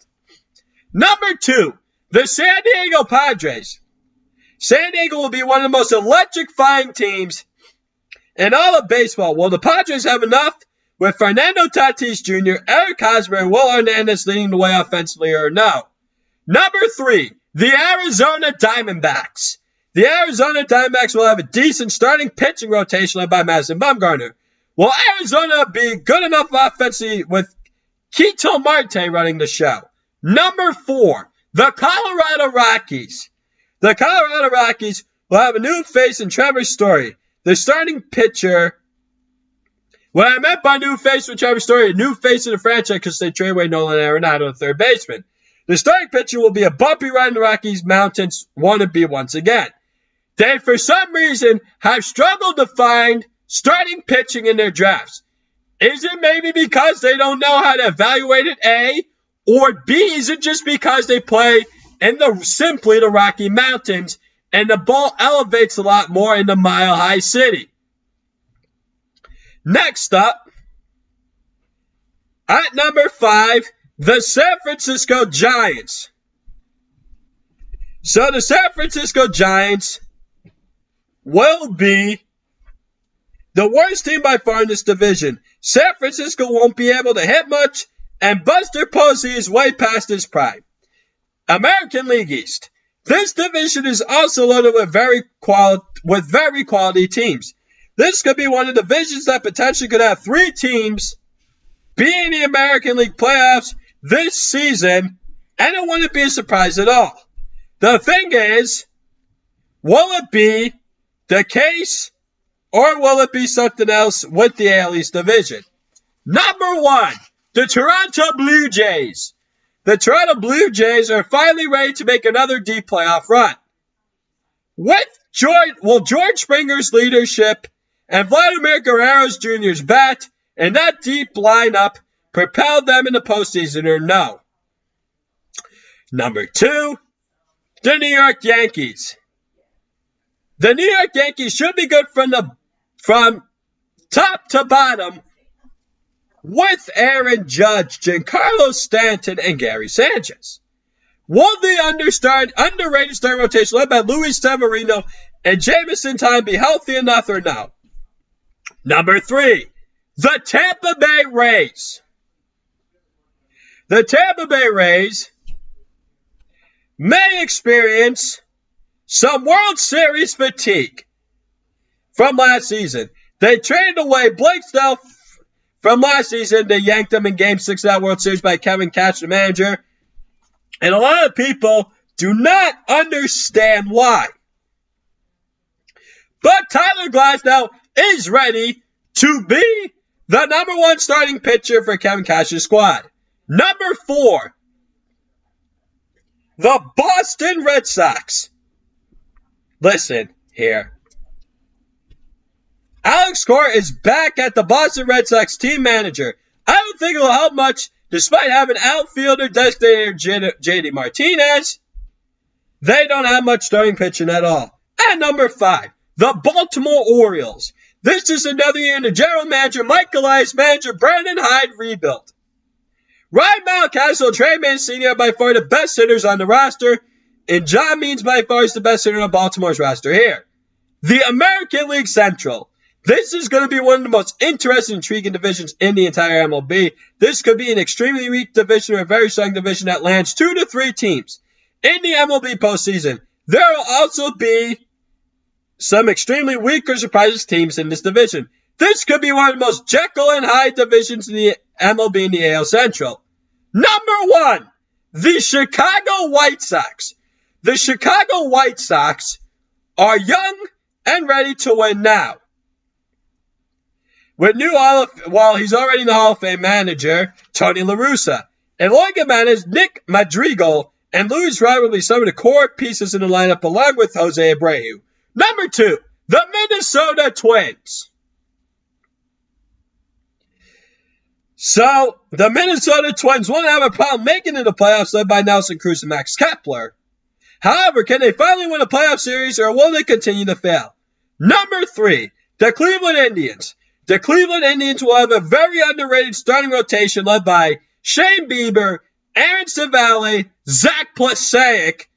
Number 2, the San Diego Padres. San Diego will be one of the most electrifying teams in all of baseball. Will the Padres have enough with Fernando Tatis Jr., Eric Hosmer, and Will Hernandez leading the way offensively or no? Number 3, the Arizona Diamondbacks. The Arizona Diamondbacks will have a decent starting pitching rotation led by Madison Bumgarner. Will Arizona be good enough offensively with Ketel Marte running the show? Number 4, the Colorado Rockies. The Colorado Rockies will have a new face in Trevor Story. The starting pitcher, what I meant by new face with Trevor Story, a new face in the franchise because they trade away Nolan Arenado, the third baseman. The starting pitcher will be a bumpy ride in the Rockies Mountains wannabe once again. They, for some reason, have struggled to find starting pitching in their drafts. Is it maybe because they don't know how to evaluate it, A? Or B, is it just because they play in simply the Rocky Mountains and the ball elevates a lot more in the Mile High City? Next up, at number 5, the San Francisco Giants. So the San Francisco Giants will be the worst team by far in this division. San Francisco won't be able to hit much, and Buster Posey is way past his prime. American League East. This division is also loaded with very quality teams. This could be one of the divisions that potentially could have 3 teams be in the American League playoffs this season, and it wouldn't be a surprise at all. The thing is, will it be the case, or will it be something else with the AL East division? Number 1, the Toronto Blue Jays. The Toronto Blue Jays are finally ready to make another deep playoff run. With George Springer's leadership and Vladimir Guerrero Jr.'s bat and that deep lineup propel them in the postseason or no? Number 2, the New York Yankees. The New York Yankees should be good from top to bottom with Aaron Judge, Giancarlo Stanton, and Gary Sanchez. Will the underrated starting rotation led by Luis Severino and Jameson Time be healthy enough or no? Number 3, the Tampa Bay Rays. The Tampa Bay Rays may experience some World Series fatigue from last season. They traded away Blake Snell from last season. They yanked him in Game 6 of that World Series by Kevin Cash, the manager. And a lot of people do not understand why. But Tyler Glasnow is ready to be the number 1 starting pitcher for Kevin Cash's squad. Number 4, the Boston Red Sox. Listen here. Alex Cora is back at the Boston Red Sox team manager. I don't think it'll help much, despite having outfielder designated JD Martinez. They don't have much starting pitching at all. And number 5, the Baltimore Orioles. This is another year in the general manager, Mike Elias, manager Brandon Hyde rebuild. Ryan Mountcastle and Trey Mancini are by far the best hitters on the roster, and John Means by far is the best hitter on Baltimore's roster here. The American League Central. This is going to be one of the most interesting, intriguing divisions in the entire MLB. This could be an extremely weak division or a very strong division that lands 2 to 3 teams in the MLB postseason. There will also be some extremely weak or surprise teams in this division. This could be one of the most Jekyll and Hyde divisions in the MLB in the AL Central. Number 1, the Chicago White Sox. The Chicago White Sox are young and ready to win now. With while he's already in the Hall of Fame manager, Tony La Russa. Eloy Jimenez, Nick Madrigal, and Luis Robert will be some of the core pieces in the lineup along with Jose Abreu. Number 2, the Minnesota Twins. So, the Minnesota Twins won't have a problem making it to the playoffs led by Nelson Cruz and Max Kepler. However, can they finally win a playoff series or will they continue to fail? Number 3, the Cleveland Indians. The Cleveland Indians will have a very underrated starting rotation led by Shane Bieber, Aaron Civale, Zach Plesac,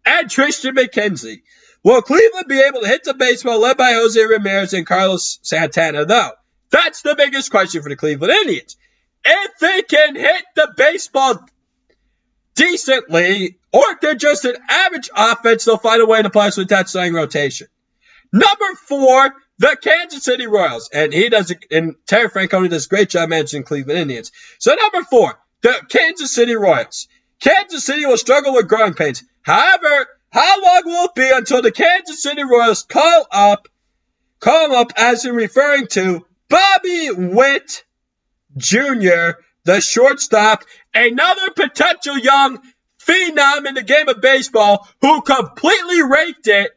and Tristan McKenzie. Will Cleveland be able to hit the baseball led by Jose Ramirez and Carlos Santana, though? That's the biggest question for the Cleveland Indians. If they can hit the baseball decently, or if they're just an average offense, they'll find a way to play with that starting rotation. Number 4, the Kansas City Royals. And Terry Francona does a great job managing Cleveland Indians. So number 4, the Kansas City Royals. Kansas City will struggle with growing pains. However, how long will it be until the Kansas City Royals call him up as in referring to Bobby Witt Jr., the shortstop, another potential young phenom in the game of baseball who completely raked it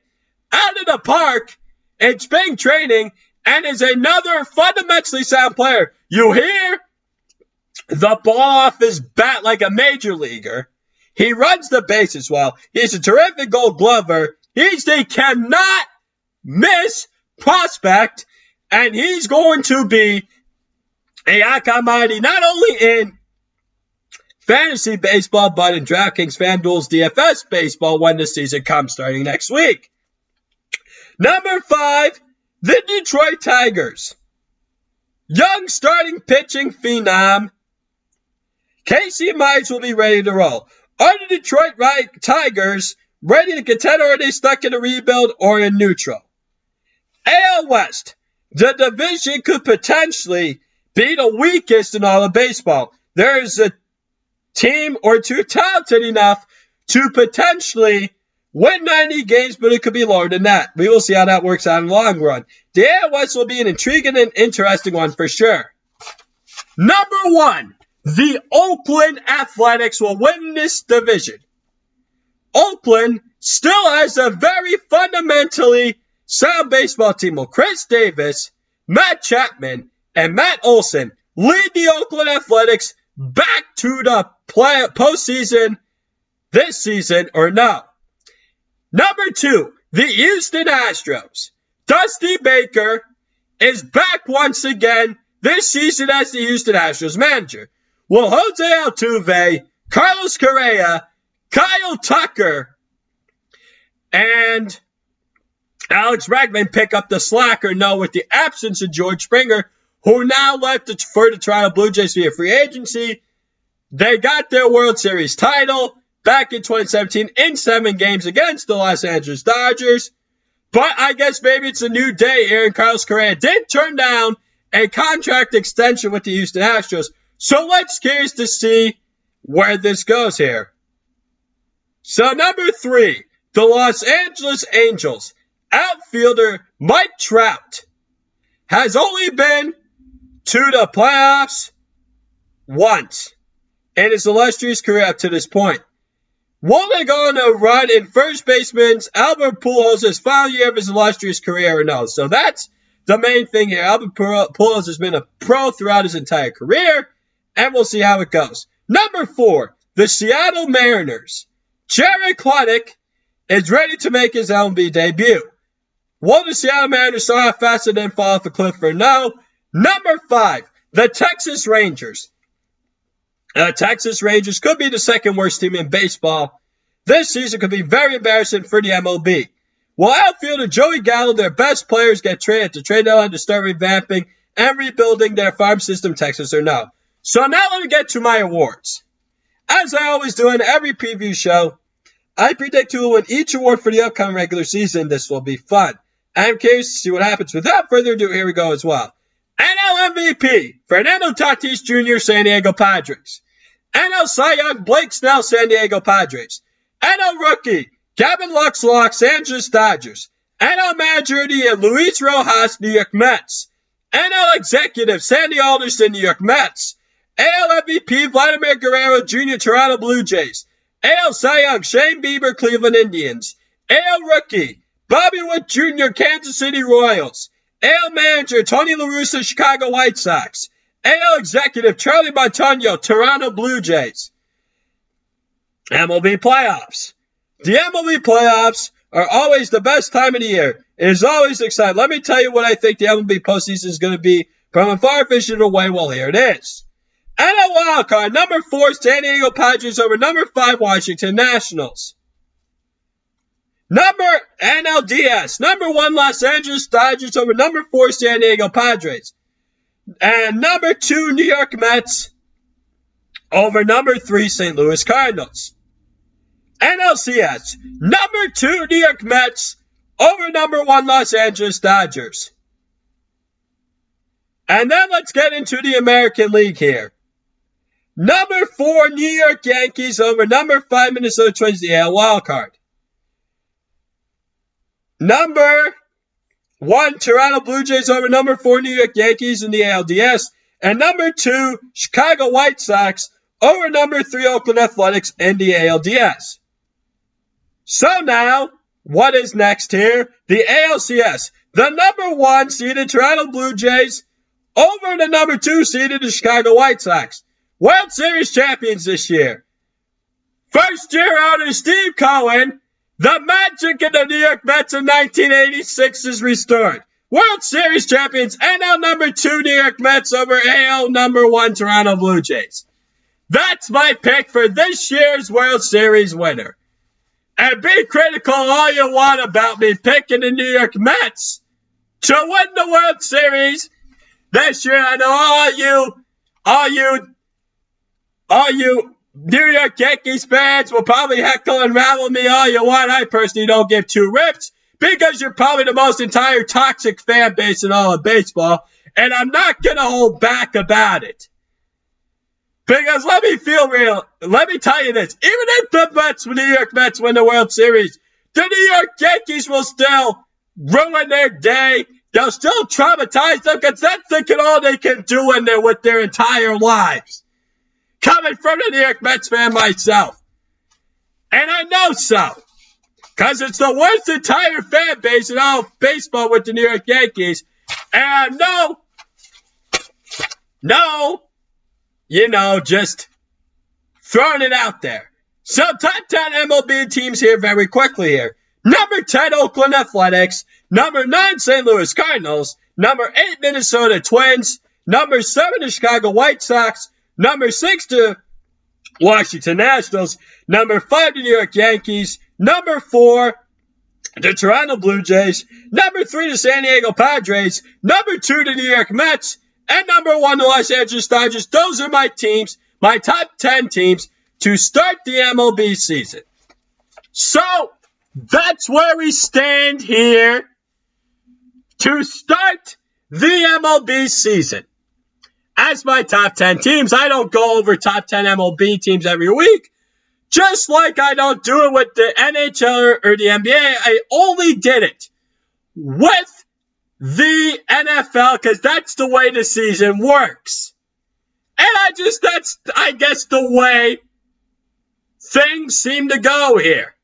out of the park in spring training and is another fundamentally sound player. You hear the ball off his bat like a major leaguer. He runs the bases well. He's a terrific Gold Glover. He's the cannot miss prospect, and he's going to be a Akamadi not only in fantasy baseball, but in DraftKings FanDuel's DFS baseball when the season comes starting next week. Number 5, the Detroit Tigers. Young starting pitching phenom Casey Mize will be ready to roll. Are the Detroit Tigers ready to contend, or are they stuck in a rebuild or in neutral? AL West. The division could potentially be the weakest in all of baseball. There is a team or two talented enough to potentially win 90 games, but it could be lower than that. We will see how that works out in the long run. The AL West will be an intriguing and interesting one for sure. Number 1, the Oakland Athletics will win this division. Oakland still has a very fundamentally sound baseball team. Well, Chris Davis, Matt Chapman, and Matt Olson lead the Oakland Athletics back to the postseason this season or no. Number 2, the Houston Astros. Dusty Baker is back once again this season as the Houston Astros manager. Will Jose Altuve, Carlos Correa, Kyle Tucker, and Alex Bregman pick up the slack or no, with the absence of George Springer, who now left for the Toronto Blue Jays via free agency? They got their World Series title back in 2017 in 7 games against the Los Angeles Dodgers. But I guess maybe it's a new day here, and Carlos Correa did turn down a contract extension with the Houston Astros. So let's curious to see where this goes here. So number 3, the Los Angeles Angels. Outfielder Mike Trout has only been to the playoffs once in his illustrious career up to this point. Will they go on a run in first baseman's Albert Pujols' final year of his illustrious career or no? So that's the main thing here. Albert Pujols has been a pro throughout his entire career, and we'll see how it goes. Number 4, the Seattle Mariners. Jared Klenick is ready to make his MLB debut. Will the Seattle Mariners start off fast and then fall off a cliff or no? Number 5, the Texas Rangers. Texas Rangers could be the second worst team in baseball. This season could be very embarrassing for the MLB. Will outfielder Joey Gallo, their best players, get traded at the trade deadline to start revamping and rebuilding their farm system, Texas, or no? So now let me get to my awards. As I always do in every preview show, I predict who will win each award for the upcoming regular season. This will be fun. I'm curious to see what happens. Without further ado, here we go as well. NL MVP, Fernando Tatis Jr., San Diego Padres. NL Cy Young, Blake Snell, San Diego Padres. NL Rookie, Gavin Lux, Los Angeles Dodgers. NL Manager of the Year, Luis Rojas, New York Mets. NL Executive, Sandy Alderson, New York Mets. AL MVP, Vladimir Guerrero Jr., Toronto Blue Jays. AL Cy Young, Shane Bieber, Cleveland Indians. AL Rookie, Bobby Witt Jr., Kansas City Royals. AL Manager, Tony La Russa, Chicago White Sox. AL Executive, Charlie Montoyo, Toronto Blue Jays. MLB Playoffs. The MLB Playoffs are always the best time of the year. It is always exciting. Let me tell you what I think the MLB postseason is going to be from a far-fetched away. Well, here it is. NL Wildcard, number 4, San Diego Padres over number 5, Washington Nationals. Number NLDS, number 1 Los Angeles Dodgers over number 4 San Diego Padres. And number 2 New York Mets over number 3 St. Louis Cardinals. NLCS, number 2 New York Mets over number 1 Los Angeles Dodgers. And then let's get into the American League here. Number 4 New York Yankees over number 5 Minnesota Twins, the AL wildcard. Number 1 Toronto Blue Jays over number 4 New York Yankees in the ALDS. And number 2 Chicago White Sox over number 3 Oakland Athletics in the ALDS. So now, what is next here? The ALCS. The number 1 seeded Toronto Blue Jays over the number 2 seeded the Chicago White Sox. World Series champions this year. First year owner Steve Cohen. The magic of the New York Mets in 1986 is restored. World Series champions, NL number 2 New York Mets over AL number 1 Toronto Blue Jays. That's my pick for this year's World Series winner. And be critical all you want about me picking the New York Mets to win the World Series this year. I know all you New York Yankees fans will probably heckle and rattle me all you want. I personally don't give 2 rips because you're probably the most entire toxic fan base in all of baseball, and I'm not going to hold back about it. Because let me tell you this, even if the New York Mets win the World Series, the New York Yankees will still ruin their day. They'll still traumatize them because that's thinking all they can do in there with their entire lives. Coming from the New York Mets fan myself. And I know so. Because it's the worst entire fan base in all of baseball with the New York Yankees. And just throwing it out there. So top 10 MLB teams here very quickly here. Number 10, Oakland Athletics. Number 9, St. Louis Cardinals. Number 8, Minnesota Twins. Number 7, the Chicago White Sox. Number 6, the Washington Nationals. Number 5, the New York Yankees. Number 4, the Toronto Blue Jays. Number 3, the San Diego Padres. Number 2, the New York Mets. And number 1, the Los Angeles Dodgers. Those are my teams, my top 10 teams to start the MLB season. So, that's where we stand here to start the MLB season. As my top 10 teams, I don't go over top 10 MLB teams every week. Just like I don't do it with the NHL or the NBA. I only did it with the NFL because that's the way the season works. And that's, I guess, the way things seem to go here.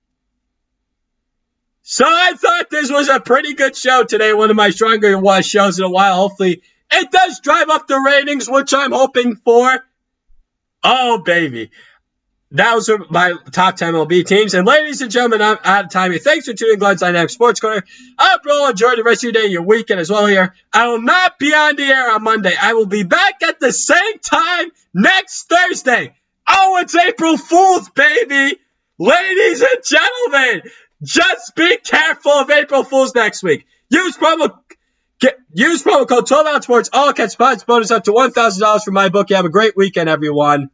So I thought this was a pretty good show today. One of my stronger shows in a while. Hopefully it does drive up the ratings, which I'm hoping for. Oh, baby. Those are my top 10 MLB teams. And ladies and gentlemen, I'm out of time here. Thanks for tuning in Glenn's Dynamic Sports Corner. I hope you all enjoy the rest of your day, your weekend as well here. I will not be on the air on Monday. I will be back at the same time next Thursday. Oh, it's April Fool's, baby. Ladies and gentlemen, just be careful of April Fool's next week. Use promo code 12 Sports. All catch spots bonus up to $1,000 for my book. You have a great weekend, everyone.